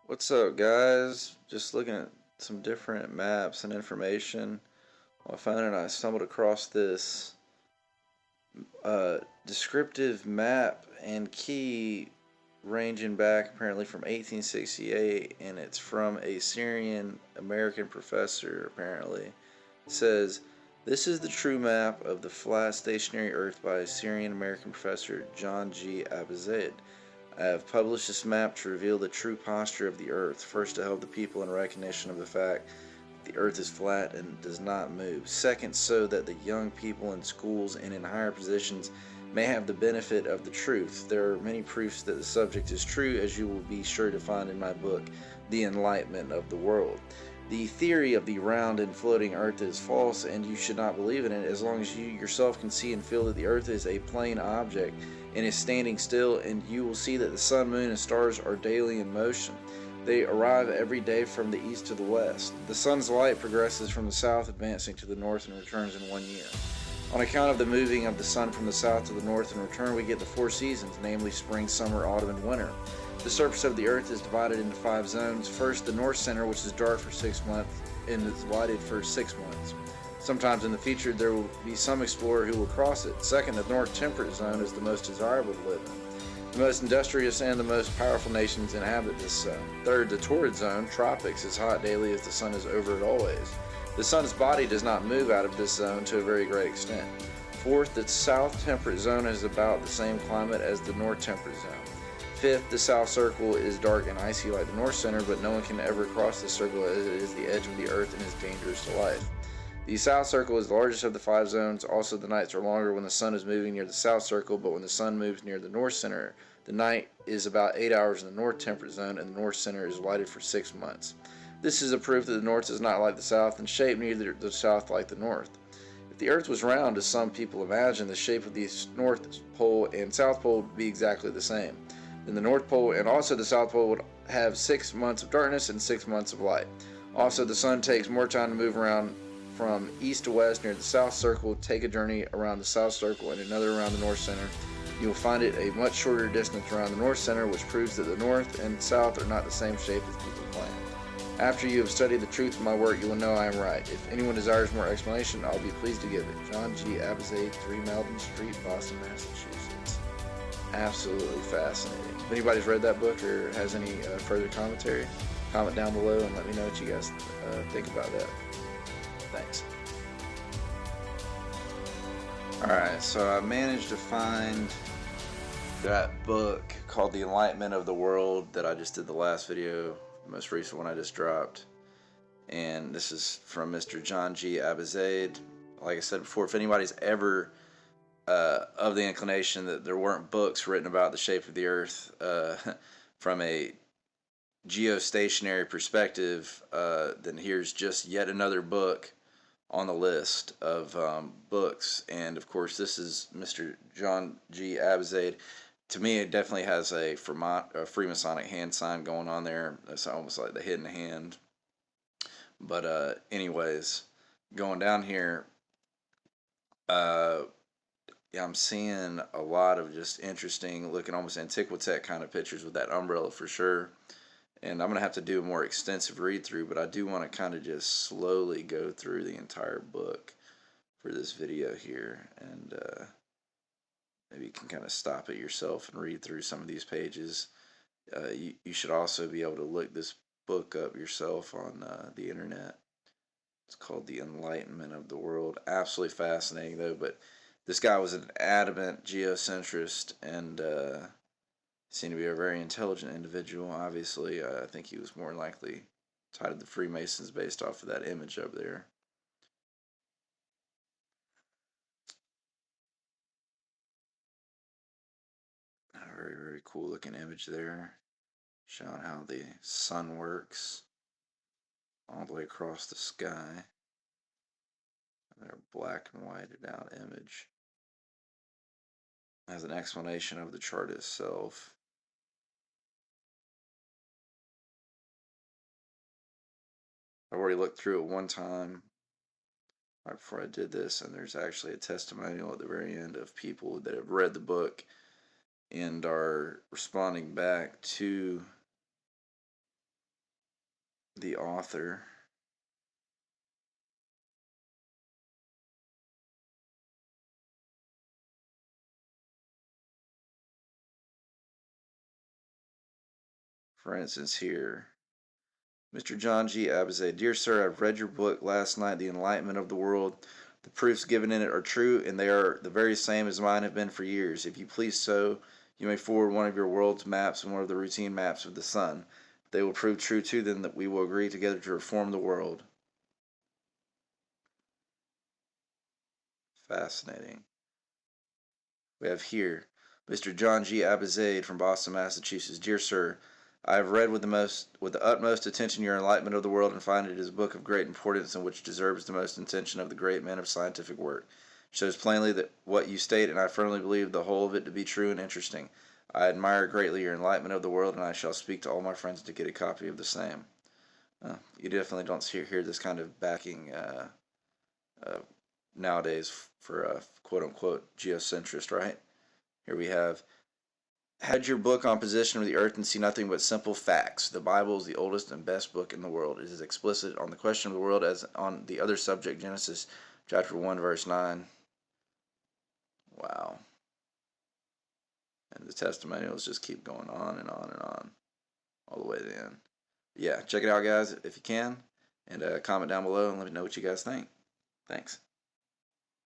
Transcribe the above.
What's up, guys? Just looking at some different maps and information on my phone, and I stumbled across this descriptive map and key ranging back apparently from 1868, and it's from a Syrian American professor. Apparently, it says this is the true map of the flat stationary Earth by Syrian American professor John G. Abizaid. I have published this map to reveal the true posture of the Earth, first to help the people in recognition of the fact that the Earth is flat and does not move, second so that the young people in schools and in higher positions may have the benefit of the truth. There are many proofs that the subject is true, as you will be sure to find in my book, The Enlightenment of the World. The theory of the round and floating Earth is false, and you should not believe in it as long as you yourself can see and feel that the Earth is a plane object and is standing still, and you will see that the sun, moon, and stars are daily in motion. They arrive every day from the east to the west. The sun's light progresses from the south, advancing to the north, and returns in 1 year. On account of the moving of the sun from the south to the north and return, we get the four seasons, namely spring, summer, autumn, and winter. The surface of the earth is divided into 5 zones. First, the north center, which is dark for 6 months and is lighted for 6 months. Sometimes in the future there will be some explorer who will cross it. Second, the north temperate zone is the most desirable to live in. The most industrious and the most powerful nations inhabit this zone. Third, the torrid zone, tropics, is hot daily as the sun is over it always. The sun's body does not move out of this zone to a very great extent. Fourth, the south temperate zone is about the same climate as the north temperate zone. Fifth, the south circle is dark and icy like the north center, but no one can ever cross this circle as it is the edge of the earth and is dangerous to life. The south circle is the largest of the 5 zones. Also, the nights are longer when the sun is moving near the south circle, but when the sun moves near the north center, the night is about 8 hours in the north temperate zone, and the north center is lighted for 6 months. This is a proof that the north is not like the south, and shaped neither the south like the north. If the earth was round, as some people imagine, the shape of the north pole and south pole would be exactly the same. Then the north pole and also the south pole would have 6 months of darkness and 6 months of light. Also, the sun takes more time to move around from east to west near the south circle. Take a journey around the south circle and another around the north center. You will find it a much shorter distance around the north center, which proves that the north and south are not the same shape as people claim. After you have studied the truth of my work, you will know I am right. If anyone desires more explanation, I'll be pleased to give it. John G. Abizaid, 3 Malden Street, Boston, Massachusetts. Absolutely fascinating. If anybody's read that book or has any further commentary, comment down below and let me know what you guys think about that. Thanks. Alright, so I managed to find that book called The Enlightenment of the World that I just did the last video, the most recent one I just dropped. And this is from Mr. John G. Abizaid. Like I said before, if anybody's ever of the inclination that there weren't books written about the shape of the Earth from a geostationary perspective, then here's just yet another book on the list of books. And of course, this is Mr. John G. Abizaid. To me, it definitely has a Freemasonic hand sign going on there. It's almost like the hidden hand. But anyways, going down here, yeah, I'm seeing a lot of just interesting looking, almost Antiquitech kind of pictures with that umbrella for sure. And I'm going to have to do a more extensive read through, but I do want to kind of just slowly go through the entire book for this video here. And maybe you can kind of stop it yourself and read through some of these pages. You should also be able to look this book up yourself on the internet. It's called The Enlightenment of the World. Absolutely fascinating, though. But this guy was an adamant geocentrist and seemed to be a very intelligent individual. Obviously, I think he was more likely tied to the Freemasons based off of that image up there. A very, very cool looking image there, showing how the sun works all the way across the sky. Another black and whited out image. As an explanation of the chart itself. I've already looked through it one time right before I did this, and there's actually a testimonial at the very end of people that have read the book and are responding back to the author. For instance, here, Mr. John G. Abizade, Dear Sir, I've read your book last night, The Enlightenment of the World. The proofs given in it are true, and they are the very same as mine have been for years. If you please so, you may forward one of your world's maps and one of the routine maps of the sun. If they will prove true too, then that we will agree together to reform the world. Fascinating. We have here Mr. John G. Abizade from Boston, Massachusetts. Dear Sir, I have read with the utmost attention your Enlightenment of the World and find it is a book of great importance and which deserves the most attention of the great men of scientific work. It shows plainly that what you state, and I firmly believe the whole of it to be true and interesting. I admire greatly your Enlightenment of the World, and I shall speak to all my friends to get a copy of the same. You definitely don't hear this kind of backing uh, nowadays for a quote unquote geocentrist, right? Here we have had your book on position of the earth and see nothing but simple facts. The Bible is the oldest and best book in the world. It is explicit on the question of the world as on the other subject, Genesis chapter 1, verse 9. Wow. And the testimonials just keep going on and on and on all the way to the end. Yeah, check it out, guys, if you can. And comment down below and let me know what you guys think. Thanks.